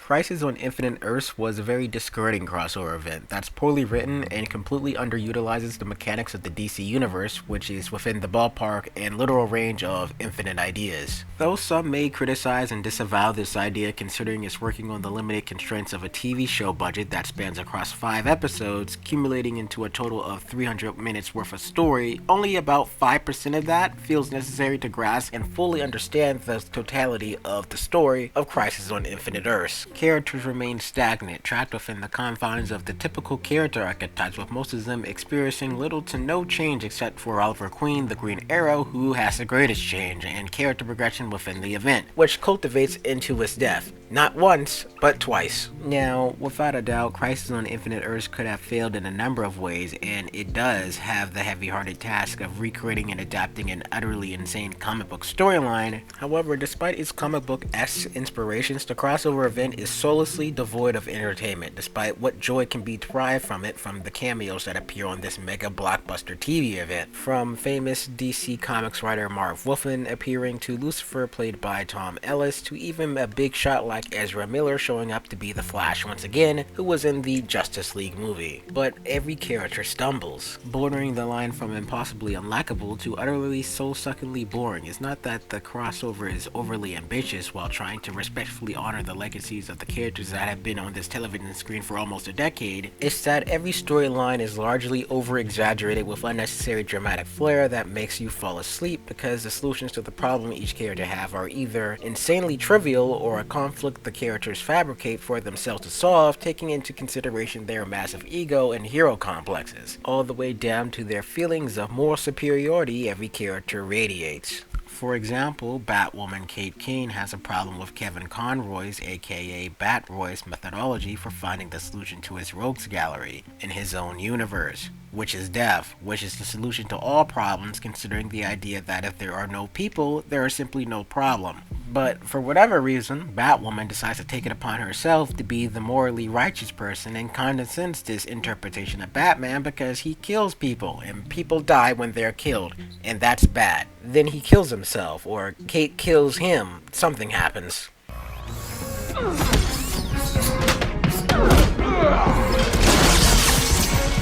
Crisis on Infinite Earths was a very discouraging crossover event that's poorly written and completely underutilizes the mechanics of the DC universe, which is within the ballpark and literal range of infinite ideas. Though some may criticize and disavow this idea considering it's working on the limited constraints of a TV show budget that spans across 5 episodes, accumulating into a total of 300 minutes worth of story, only about 5% of that feels necessary to grasp and fully understand the totality of the story of Crisis on Infinite Earths. Characters remain stagnant, trapped within the confines of the typical character archetypes, with most of them experiencing little to no change except for Oliver Queen, the Green Arrow, who has the greatest change and character progression within the event, which cultivates into his death. Not once, but twice. Now, without a doubt, Crisis on Infinite Earths could have failed in a number of ways, and it does have the heavy-hearted task of recreating and adapting an utterly insane comic book storyline. However, despite its comic book-esque inspirations, the crossover event is soullessly devoid of entertainment, despite what joy can be derived from it from the cameos that appear on this mega blockbuster TV event. From famous DC Comics writer Marv Wolfman appearing to Lucifer played by Tom Ellis, to even a big shot like Ezra Miller showing up to be the Flash once again, who was in the Justice League movie. But every character stumbles, bordering the line from impossibly unlikable to utterly soul-suckingly boring. It's not that the crossover is overly ambitious while trying to respectfully honor the legacies of the characters that have been on this television screen for almost a decade. It's that every storyline is largely over-exaggerated with unnecessary dramatic flair that makes you fall asleep because the solutions to the problem each character have are either insanely trivial or a conflict the characters fabricate for themselves to solve, taking into consideration their massive ego and hero complexes, all the way down to their feelings of moral superiority every character radiates. For example, Batwoman Kate Kane has a problem with Kevin Conroy's, aka Batroy's, methodology for finding the solution to his rogues gallery in his own universe, which is death, which is the solution to all problems considering the idea that if there are no people, there is simply no problem. But for whatever reason, Batwoman decides to take it upon herself to be the morally righteous person and condescends this interpretation of Batman because he kills people, and people die when they're killed, and that's bad. Then he kills himself, or Kate kills him, something happens.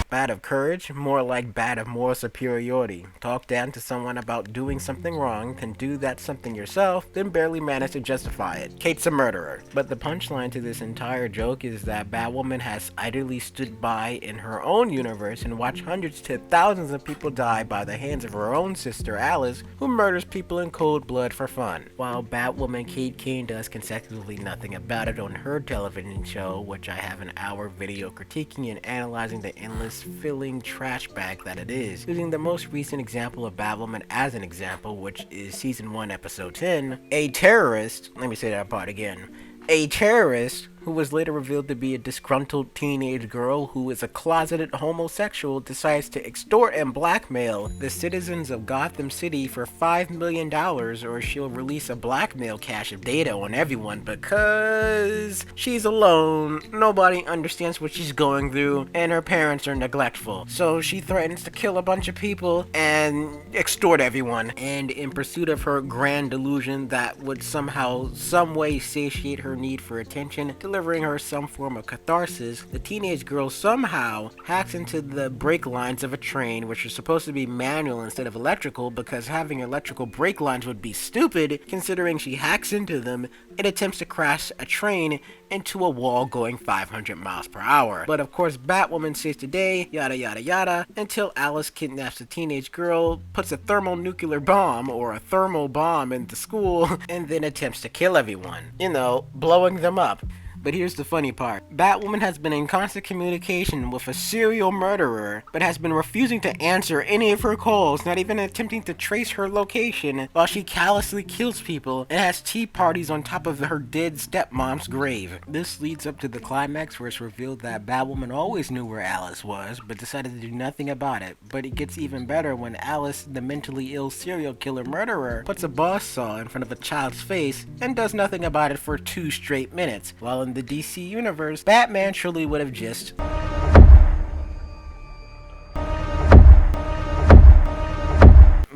Bad of courage, more like bad of moral superiority. Talk down to someone about doing something wrong, then do that something yourself, then barely manage to justify it. Kate's a murderer. But the punchline to this entire joke is that Batwoman has idly stood by in her own universe and watched hundreds to thousands of people die by the hands of her own sister Alice, who murders people in cold blood for fun. While Batwoman Kate Kane does consecutively nothing about it on her television show, which I have an hour video critiquing and analyzing the endless filling trash bag that it is, using the most recent example of Batwoman as an example, which is season 1 episode 10. A terrorist, let me say that part again, a terrorist who was later revealed to be a disgruntled teenage girl who is a closeted homosexual, decides to extort and blackmail the citizens of Gotham City for $5 million, or she'll release a blackmail cache of data on everyone because she's alone, nobody understands what she's going through, and her parents are neglectful. So she threatens to kill a bunch of people and extort everyone, and in pursuit of her grand delusion that would somehow, some way satiate her need for attention, delivering her some form of catharsis, the teenage girl somehow hacks into the brake lines of a train, which are supposed to be manual instead of electrical because having electrical brake lines would be stupid considering she hacks into them and attempts to crash a train into a wall going 500 miles per hour. But of course Batwoman saves the day, yada yada yada, until Alice kidnaps the teenage girl, puts a thermonuclear bomb or a thermal bomb in the school, and then attempts to kill everyone. You know, blowing them up. But here's the funny part. Batwoman has been in constant communication with a serial murderer, but has been refusing to answer any of her calls, not even attempting to trace her location, while she callously kills people and has tea parties on top of her dead stepmom's grave. This leads up to the climax where it's revealed that Batwoman always knew where Alice was, but decided to do nothing about it. But it gets even better when Alice, the mentally ill serial killer murderer, puts a buzzsaw in front of a child's face and does nothing about it for 2 straight minutes, while in the DC universe, Batman surely would have just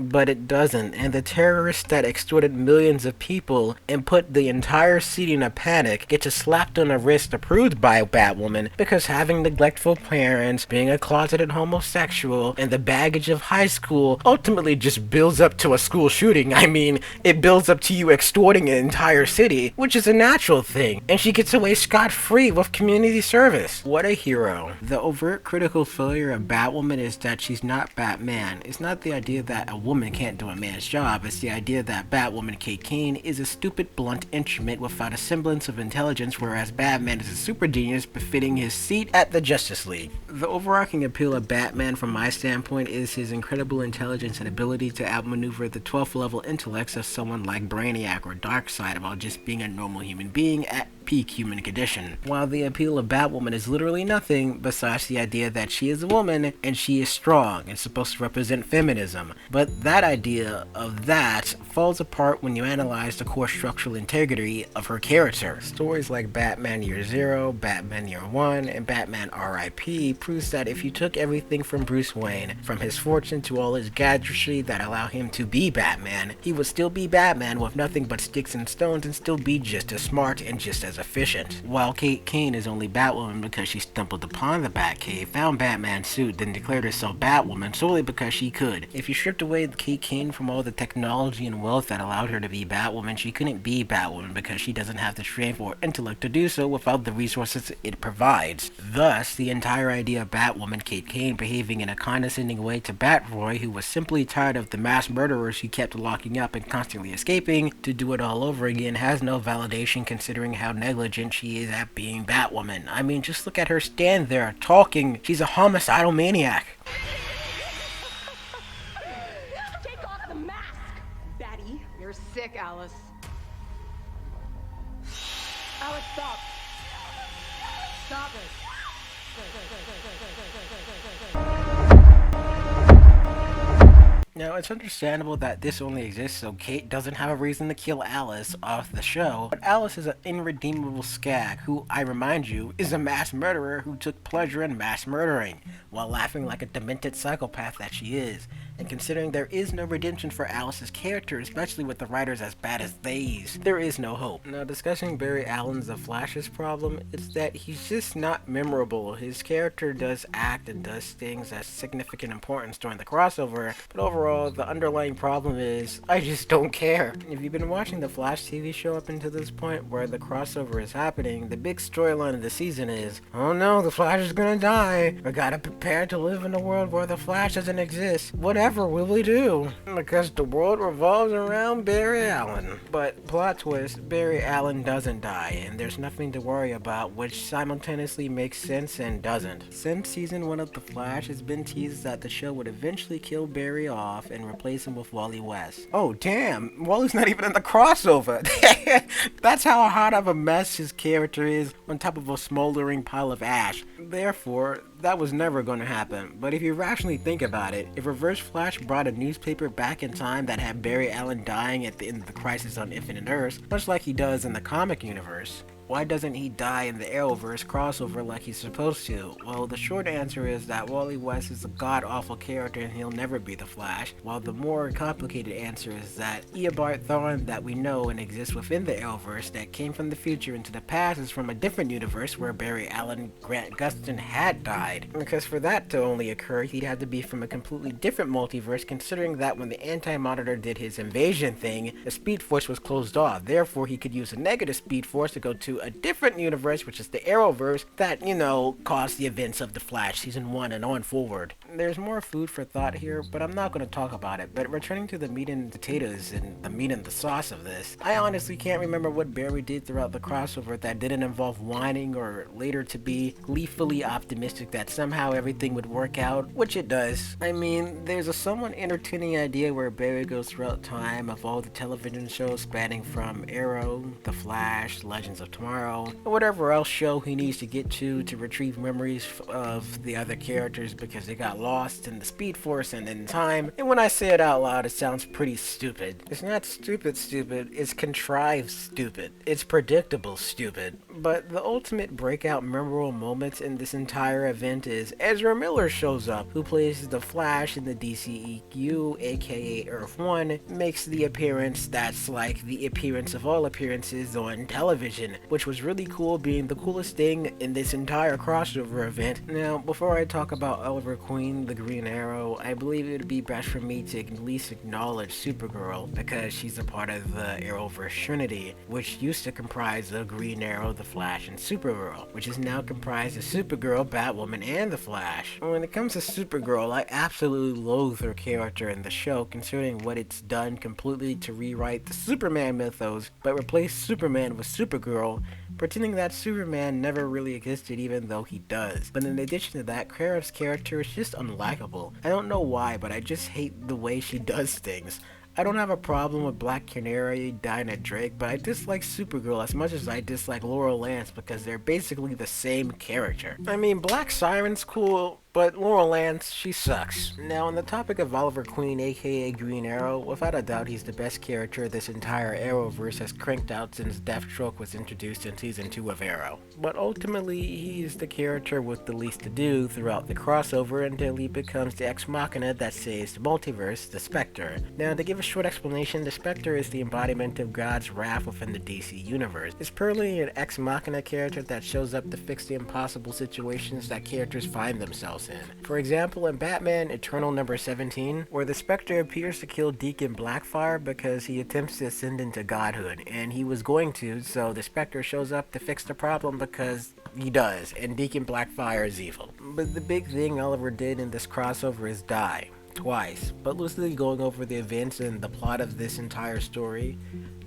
but it doesn't, and the terrorists that extorted millions of people and put the entire city in a panic get to slapped on the wrist approved by Batwoman because having neglectful parents, being a closeted homosexual, and the baggage of high school ultimately just builds up to a school shooting. I mean, it builds up to you extorting an entire city, which is a natural thing, and she gets away scot-free with community service. What a hero. The overt critical failure of Batwoman is that she's not Batman. It's not the idea that a woman can't do a man's job, it's the idea that Batwoman Kate Kane is a stupid, blunt instrument without a semblance of intelligence, whereas Batman is a super genius befitting his seat at the Justice League. The overarching appeal of Batman from my standpoint is his incredible intelligence and ability to outmaneuver the 12th level intellects of someone like Brainiac or Darkseid while just being a normal human being at peak human condition. While the appeal of Batwoman is literally nothing besides the idea that she is a woman and she is strong and supposed to represent feminism. But that idea of that falls apart when you analyze the core structural integrity of her character. Stories like Batman Year Zero, Batman Year One, and Batman R.I.P. proves that if you took everything from Bruce Wayne, from his fortune to all his gadgetry that allow him to be Batman, he would still be Batman with nothing but sticks and stones and still be just as smart and just as efficient. While Kate Kane is only Batwoman because she stumbled upon the Batcave, found Batman's suit, then declared herself Batwoman solely because she could. If you stripped away Kate Kane from all the technology and wealth that allowed her to be Batwoman, she couldn't be Batwoman because she doesn't have the strength or intellect to do so without the resources it provides. Thus, the entire idea of Batwoman Kate Kane behaving in a condescending way to Batroy, who was simply tired of the mass murderers she kept locking up and constantly escaping, to do it all over again has no validation considering how negligent she is at being Batwoman. I mean, just look at her stand there talking. She's a homicidal maniac. Take off the mask, Batty. You're sick, Alice. Alex, stop. Stop it. Now, it's understandable that this only exists so Kate doesn't have a reason to kill Alice off the show, but Alice is an irredeemable skag who, I remind you, is a mass murderer who took pleasure in mass murdering, while laughing like a demented psychopath that she is. And considering there is no redemption for Alice's character, especially with the writers as bad as these, there is no hope. Now, discussing Barry Allen's The Flash's problem, it's that he's just not memorable. His character does act and does things of significant importance during the crossover, but overall, the underlying problem is, I just don't care. If you've been watching the Flash TV show up until this point where the crossover is happening, the big storyline of the season is, oh no, the Flash is gonna die. We gotta prepare to live in a world where the Flash doesn't exist. Whatever will we do? Because the world revolves around Barry Allen. But plot twist, Barry Allen doesn't die, and there's nothing to worry about, which simultaneously makes sense and doesn't. Since season 1 of The Flash, it's been teased that the show would eventually kill Barry off and replace him with Wally West. Oh damn, Wally's not even in the crossover. That's how hot of a mess his character is on top of a smoldering pile of ash. Therefore, that was never going to happen. But if you rationally think about it, if Reverse Flash brought a newspaper back in time that had Barry Allen dying at the end of the Crisis on Infinite Earths, much like he does in the comic universe, why doesn't he die in the Arrowverse crossover like he's supposed to? Well, the short answer is that Wally West is a god-awful character and he'll never be the Flash, while the more complicated answer is that Eobard Thawne that we know and exists within the Arrowverse that came from the future into the past is from a different universe where Barry Allen Grant Gustin had died. Because for that to only occur, he'd have to be from a completely different multiverse, considering that when the Anti-Monitor did his invasion thing, the Speed Force was closed off. Therefore, he could use a negative Speed Force to go to a different universe, which is the Arrowverse, that, you know, caused the events of The Flash Season 1 and on forward. There's more food for thought here, but I'm not going to talk about it. But returning to the meat and potatoes and the meat and the sauce of this, I honestly can't remember what Barry did throughout the crossover that didn't involve whining or later to be gleefully optimistic that somehow everything would work out, which it does. I mean, there's a somewhat entertaining idea where Barry goes throughout time of all the television shows spanning from Arrow, The Flash, Legends of Tomorrow, tomorrow, or whatever else show he needs to get to retrieve memories of the other characters because they got lost in the Speed Force and in time. And when I say it out loud, it sounds pretty stupid. It's not stupid, it's contrived stupid. It's predictable stupid. But the ultimate breakout memorable moment in this entire event is Ezra Miller shows up, who plays the Flash in the DCEU, aka Earth 1, makes the appearance that's like the appearance of all appearances on television, which was really cool, being the coolest thing in this entire crossover event. Now, before I talk about Oliver Queen, the Green Arrow, I believe it would be best for me to at least acknowledge Supergirl, because she's a part of the Arrowverse Trinity, which used to comprise of Green Arrow, the Flash, and Supergirl, which is now comprised of Supergirl, Batwoman, and the Flash. When it comes to Supergirl, I absolutely loathe her character in the show, considering what it's done completely to rewrite the Superman mythos, but replace Superman with Supergirl, pretending that Superman never really existed even though he does. But in addition to that, Kara's character is just unlikable. I don't know why, but I just hate the way she does things. I don't have a problem with Black Canary, Dinah Drake, but I dislike Supergirl as much as I dislike Sara Lance because they're basically the same character. I mean, Black Siren's cool, but Sara Lance, she sucks. Now, on the topic of Oliver Queen, aka Green Arrow, without a doubt he's the best character this entire Arrowverse has cranked out since Deathstroke was introduced in Season 2 of Arrow. But ultimately, he's the character with the least to do throughout the crossover until he becomes the ex machina that saves the multiverse, the Spectre. Now, to give a short explanation, the Spectre is the embodiment of God's wrath within the DC universe. It's purely an ex machina character that shows up to fix the impossible situations that characters find themselves in. For example, in Batman Eternal number 17, where the Spectre appears to kill Deacon Blackfire because he attempts to ascend into godhood, and he was going to, so the Spectre shows up to fix the problem because he does, and Deacon Blackfire is evil. But the big thing Oliver did in this crossover is die. Twice, but loosely going over the events and the plot of this entire story.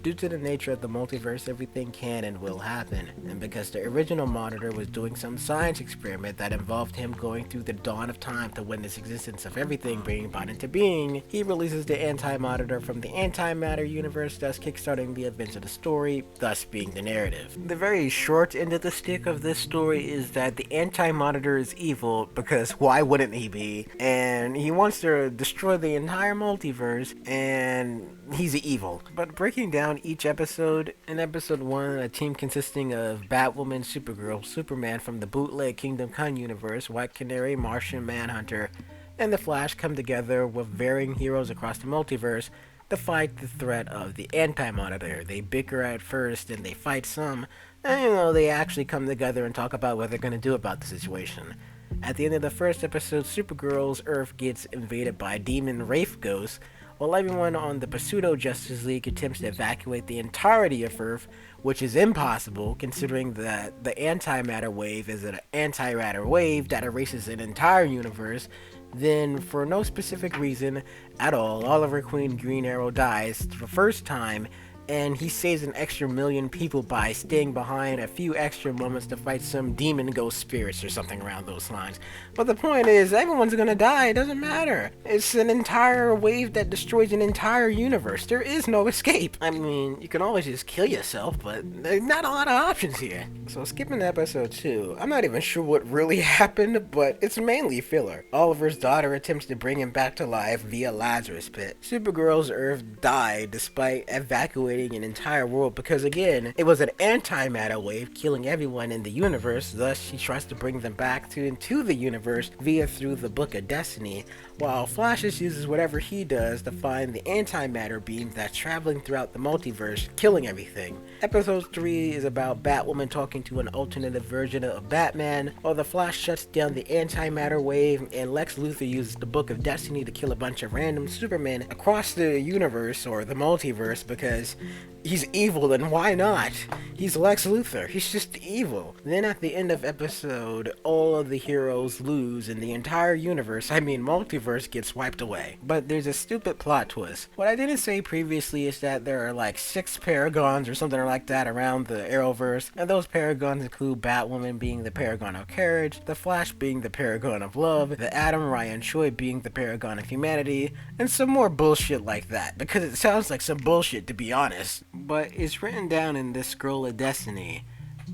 Due to the nature of the multiverse, everything can and will happen, and because the original Monitor was doing some science experiment that involved him going through the dawn of time to witness existence of everything being brought into being, he releases the Anti-Monitor from the Antimatter universe, thus kickstarting the events of the story, thus being the narrative. The very short end of the stick of this story is that the Anti-Monitor is evil, because why wouldn't he be? And he wants to destroy the entire multiverse, and he's evil. But breaking down each episode, in episode 1, a team consisting of Batwoman, Supergirl, Superman from the bootleg Kingdom Come universe, White Canary, Martian Manhunter, and the Flash come together with varying heroes across the multiverse to fight the threat of the Anti-Monitor. They bicker at first and they fight some, and they actually come together and talk about what they're going to do about the situation. At the end of the first episode, Supergirl's Earth gets invaded by demon Wraith ghosts, while everyone on the Pseudo Justice League attempts to evacuate the entirety of Earth, which is impossible considering that the antimatter wave is an anti-matter wave that erases an entire universe. Then, for no specific reason at all, Oliver Queen Green Arrow dies for the first time, and he saves an extra million people by staying behind a few extra moments to fight some demon ghost spirits or something around those lines. But the point is, everyone's gonna die, it doesn't matter. It's an entire wave that destroys an entire universe. There is no escape. I mean, you can always just kill yourself, but there's not a lot of options here. So skipping to episode 2, I'm not even sure what really happened, but it's mainly filler. Oliver's daughter attempts to bring him back to life via Lazarus Pit. Supergirl's Earth died despite evacuating an entire world because, again, it was an antimatter wave killing everyone in the universe. Thus, she tries to bring them back into the universe through the Book of Destiny, while Flash just uses whatever he does to find the antimatter beam that's traveling throughout the multiverse, killing everything. Episode 3 is about Batwoman talking to an alternative version of Batman, while the Flash shuts down the antimatter wave, and Lex Luthor uses the Book of Destiny to kill a bunch of random Supermen across the universe, or the multiverse, because he's evil, and why not? He's Lex Luthor. He's just evil. Then at the end of episode, all of the heroes lose and the entire universe, multiverse, gets wiped away. But there's a stupid plot twist. What I didn't say previously is that there are like 6 Paragons or something like that around the Arrowverse, and those Paragons include Batwoman being the Paragon of Courage, the Flash being the Paragon of Love, the Atom Ryan Choi being the Paragon of Humanity, and some more bullshit like that, because it sounds like some bullshit, to be honest. But it's written down in this Scroll of Destiny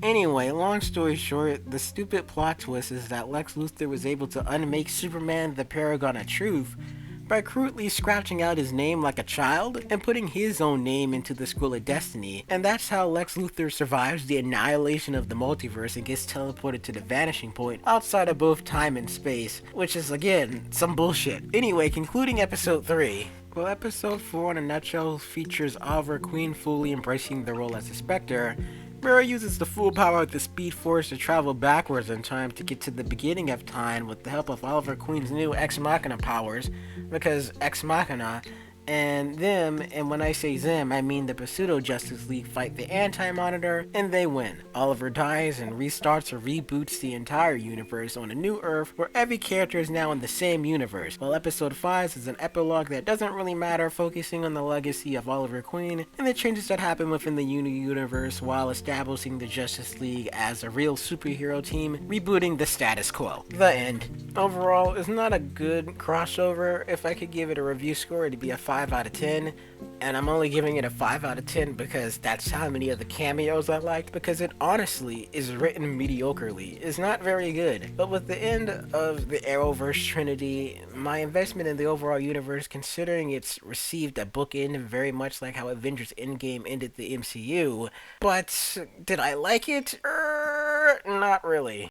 Anyway, long story short, the stupid plot twist is that Lex Luthor was able to unmake Superman the Paragon of Truth by crudely scratching out his name like a child and putting his own name into the Scroll of Destiny, and that's how Lex Luthor survives the annihilation of the multiverse and gets teleported to the vanishing point outside of both time and space, which is again some bullshit. Anyway, concluding episode 3. Well, episode 4 in a nutshell features Oliver Queen fully embracing the role as a Spectre. Mira uses the full power of the Speed Force to travel backwards in time to get to the beginning of time with the help of Oliver Queen's new Ex Machina powers, because Ex Machina and them, and when I say them, I mean the Pseudo Justice League, fight the Anti-Monitor, and they win. Oliver dies and restarts or reboots the entire universe on a new Earth where every character is now in the same universe, while episode 5 is an epilogue that doesn't really matter, focusing on the legacy of Oliver Queen and the changes that happen within the universe while establishing the Justice League as a real superhero team, rebooting the status quo. The end. Overall, it's not a good crossover. If I could give it a review score, it'd be a 5 out of 10, and I'm only giving it a 5 out of 10 because that's how many of the cameos I liked, because it honestly is written mediocrely. It's not very good, but with the end of the Arrowverse trinity, my investment in the overall universe, considering it's received a bookend very much like how Avengers Endgame ended the MCU, but did I like it? Not really.